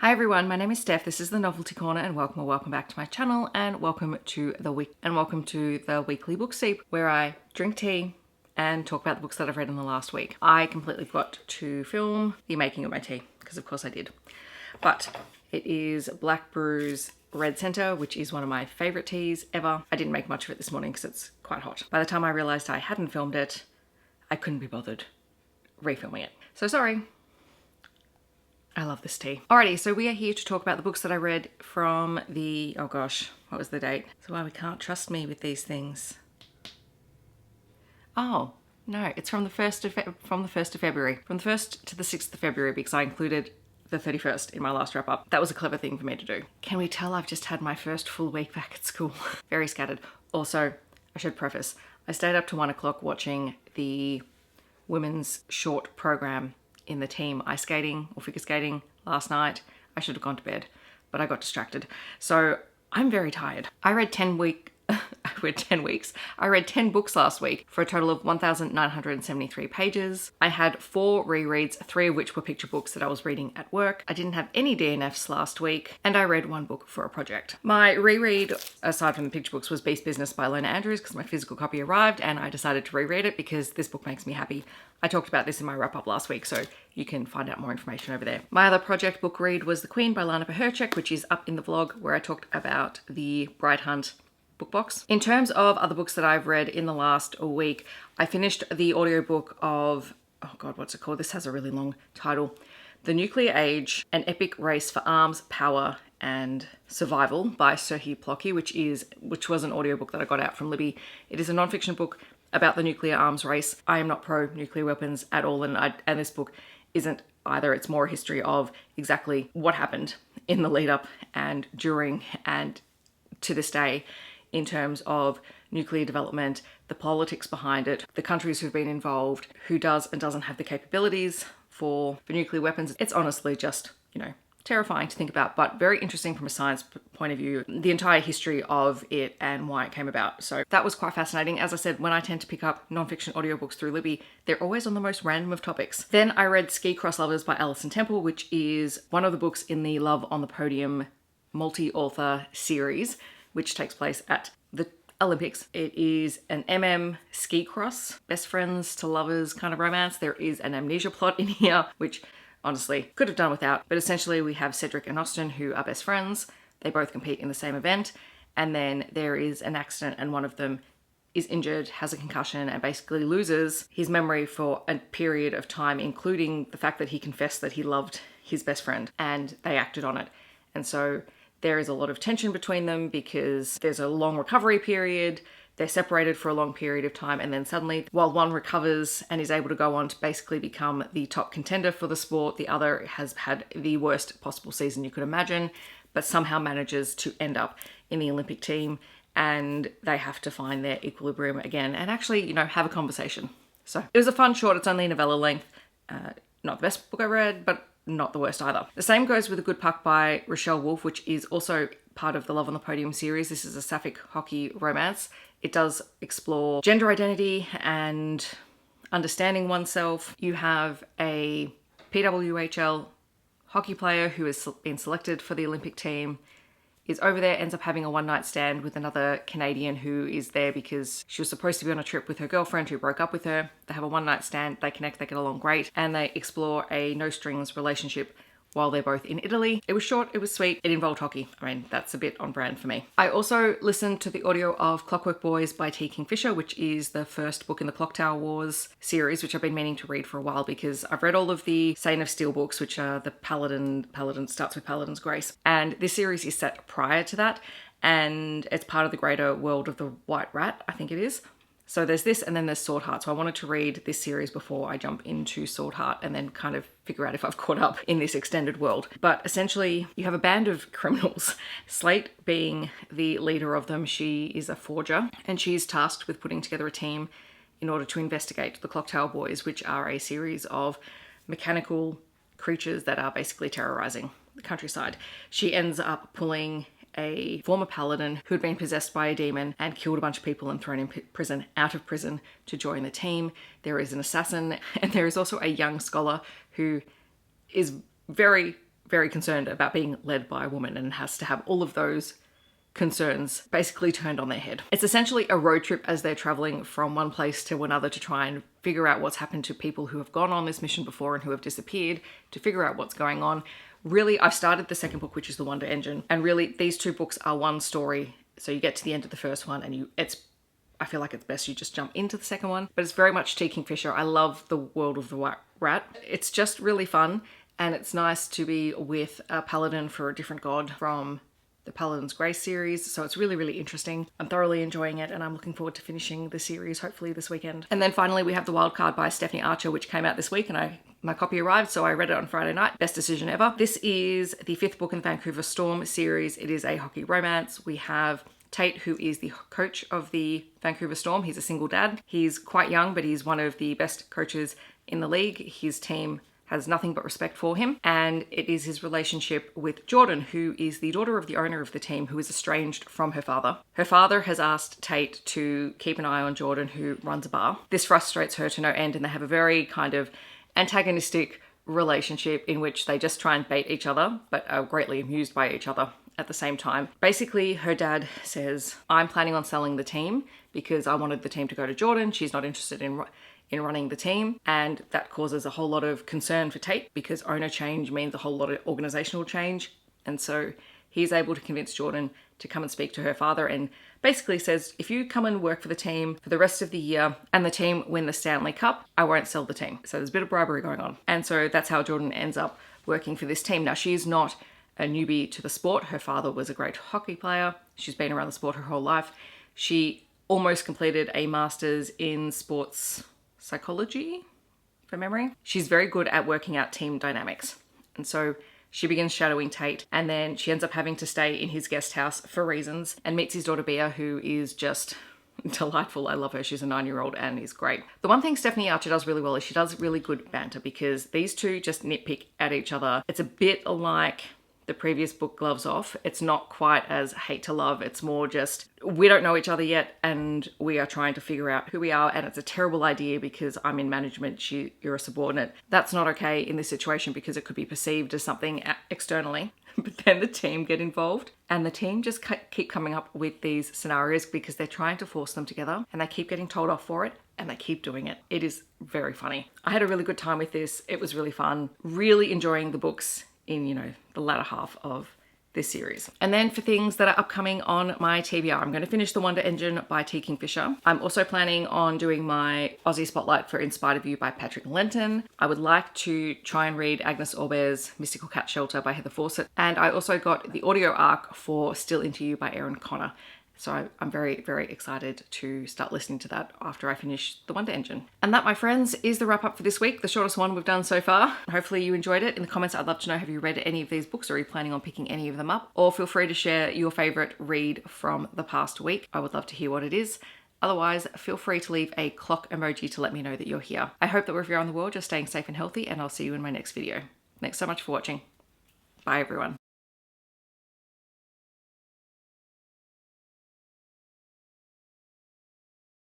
Hi everyone, my name is Steph. This is the Novelty Corner, and welcome back to my channel, and welcome to the weekly book steep, where I drink tea and talk about the books that I've read in the last week. I completely forgot to film the making of my tea, because of course I did. But it is Black Brew's Red Centre, which is one of my favourite teas ever. I didn't make much of it this morning because it's quite hot. By the time I realised I hadn't filmed it, I couldn't be bothered refilming it. So sorry. I love this tea. Alrighty, so we are here to talk about the books that I read from the, oh gosh, what was the date? So why we can't trust me with these things. Oh, no, it's from the 1st of February. From the 1st to the 6th of February, because I included the 31st in my last wrap up. That was a clever thing for me to do. Can we tell I've just had my first full week back at school? Very scattered. Also, I should preface, I stayed up to 1 o'clock watching the women's short program in the team ice skating or figure skating last night. I should have gone to bed, but I got distracted. So I'm very tired. I read 10 books last week for a total of 1,973 pages. I had 4 rereads, 3 of which were picture books that I was reading at work. I didn't have any DNFs last week, and I read 1 book for a project. My reread, aside from the picture books, was Beast Business by Lana because my physical copy arrived, and I decided to reread it because this book makes me happy. I talked about this in my wrap up last week, so you can find out more information over there. My other project book read was The Queen by Lana, which is up in the vlog where I talked about the Bride Hunt book box. In terms of other books that I've read in the last week, I finished the audiobook of, oh God, what's it called? This has a really long title. The Nuclear Age, An Epic Race for Arms, Power and Survival by Serhii Plohky, which was an audiobook that I got out from Libby. It is a non-fiction book about the nuclear arms race. I am not pro nuclear weapons at all, and this book isn't either. It's more a history of exactly what happened in the lead up and during and to this day in terms of nuclear development, the politics behind it, the countries who've been involved, who does and doesn't have the capabilities for nuclear weapons. It's honestly just, terrifying to think about, but very interesting from a science point of view, the entire history of it and why it came about. So that was quite fascinating. As I said, when I tend to pick up non-fiction audiobooks through Libby, they're always on the most random of topics. Then I read Ski Cross Lovers by Allison, which is one of the books in the Love on the Podium multi-author series, which takes place at the Olympics. It is an ski cross, best friends to lovers kind of romance. There is an amnesia plot in here, which honestly could have done without, but essentially we have Cedric and Austin, who are best friends. They both compete in the same event, and then there is an accident and one of them is injured, has a concussion, and basically loses his memory for a period of time, including the fact that he confessed that he loved his best friend, and they acted on it. And so there is a lot of tension between them because there's a long recovery period. They're separated for a long period of time, and then suddenly, while one recovers and is able to go on to basically become the top contender for the sport, the other has had the worst possible season you could imagine, but somehow manages to end up in the Olympic team, and they have to find their equilibrium again and actually, have a conversation. So it was a fun short. It's only novella length. Not the best book I read, but not the worst either. The same goes with A Good Puck by Rochelle, which is also part of the Love on the Podium series. This is a sapphic hockey romance. It does explore gender identity and understanding oneself. You have a PWHL hockey player who has been selected for the Olympic team, is over there, ends up having a one-night stand with another Canadian who is there because she was supposed to be on a trip with her girlfriend who broke up with her. They have a one-night stand, they connect, they get along great, and they explore a no-strings relationship while they're both in Italy. It was short, it was sweet, it involved hockey. I mean, that's a bit on brand for me. I also listened to the audio of Clockwork Boys by Kingfisher, which is the first book in the Clock Tower Wars series, which I've been meaning to read for a while because I've read all of the Saint of Steel books, which are the Paladin starts with Paladin's Grace. And this series is set prior to that, and it's part of the greater world of the White Rat, I think it is. So there's this, and then there's Sword Heart. So I wanted to read this series before I jump into Sword Heart and then kind of figure out if I've caught up in this extended world. But essentially, you have a band of criminals, Slate being the leader of them. She is a forger, and she's tasked with putting together a team in order to investigate the Clock Tower Boys, which are a series of mechanical creatures that are basically terrorizing the countryside. She ends up pulling a former paladin who had been possessed by a demon and killed a bunch of people and thrown in prison, out of prison, to join the team. There is an assassin, and there is also a young scholar who is very very concerned about being led by a woman and has to have all of those concerns basically turned on their head. It's essentially a road trip as they're traveling from one place to another to try and figure out what's happened to people who have gone on this mission before and who have disappeared, to figure out what's going on. Really, I've started the second book, which is The Wonder Engine, and really these two books are one story. So you get to the end of the first one and I feel like it's best you just jump into the second one, but it's very much T. Kingfisher. I love the world of the White Rat. It's just really fun, and it's nice to be with a paladin for a different god from the Paladin's Grace series, so it's really, really interesting. I'm thoroughly enjoying it, and I'm looking forward to finishing the series hopefully this weekend. And then finally we have The Wild Card by Stephanie Archer, which came out this week, and my copy arrived, so I read it on Friday night. Best decision ever. This is the 5th book in the Vancouver Storm series. It is a hockey romance. We have Tate, who is the coach of the Vancouver Storm. He's a single dad. He's quite young, but he's one of the best coaches in the league. His team has nothing but respect for him, and it is his relationship with Jordan, who is the daughter of the owner of the team, who is estranged from her father. Her father has asked Tate to keep an eye on Jordan, who runs a bar. This frustrates her to no end, and they have a very kind of antagonistic relationship in which they just try and bait each other, but are greatly amused by each other at the same time. Basically, her dad says, I'm planning on selling the team because I wanted the team to go to Jordan. She's not interested in running the team, and that causes a whole lot of concern for Tate because owner change means a whole lot of organizational change. And so he's able to convince Jordan to come and speak to her father, and basically says, if you come and work for the team for the rest of the year and the team win the Stanley Cup, I won't sell the team. So there's a bit of bribery going on. And so that's how Jordan ends up working for this team. Now, she's not a newbie to the sport. Her father was a great hockey player. She's been around the sport her whole life. She almost completed a master's in sports psychology, from memory. She's very good at working out team dynamics. And so she begins shadowing Tate, and then she ends up having to stay in his guest house for reasons, and meets his daughter Bea, who is just delightful. I love her. She's a 9-year-old and is great. The one thing Stephanie Archer does really well is she does really good banter, because these two just nitpick at each other. It's a bit like the previous book, Gloves Off. It's not quite as hate to love. It's more just, we don't know each other yet and we are trying to figure out who we are, and it's a terrible idea because I'm in management, you're a subordinate. That's not okay in this situation because it could be perceived as something externally. But then the team get involved, and the team just keep coming up with these scenarios because they're trying to force them together, and they keep getting told off for it, and they keep doing it. It is very funny. I had a really good time with this. It was really fun. Really enjoying the books in, the latter half of this series. And then for things that are upcoming on my TBR, I'm going to finish The Wonder Engine by T. Kingfisher. I'm also planning on doing my Aussie Spotlight for In Spite of You by Pecherczyk and Lenton. I would like to try and read Agnes Auberts' Mystical Cat Shelter by Heather Fawcett. And I also got the audio arc for Still Into You by Erin. So I'm very, very excited to start listening to that after I finish The Wonder Engine. And that, my friends, is the wrap up for this week, the shortest one we've done so far. Hopefully you enjoyed it. In the comments, I'd love to know, have you read any of these books, or are you planning on picking any of them up? Or feel free to share your favorite read from the past week. I would love to hear what it is. Otherwise, feel free to leave a clock emoji to let me know that you're here. I hope that wherever you're in the world, you're staying safe and healthy, and I'll see you in my next video. Thanks so much for watching. Bye, everyone.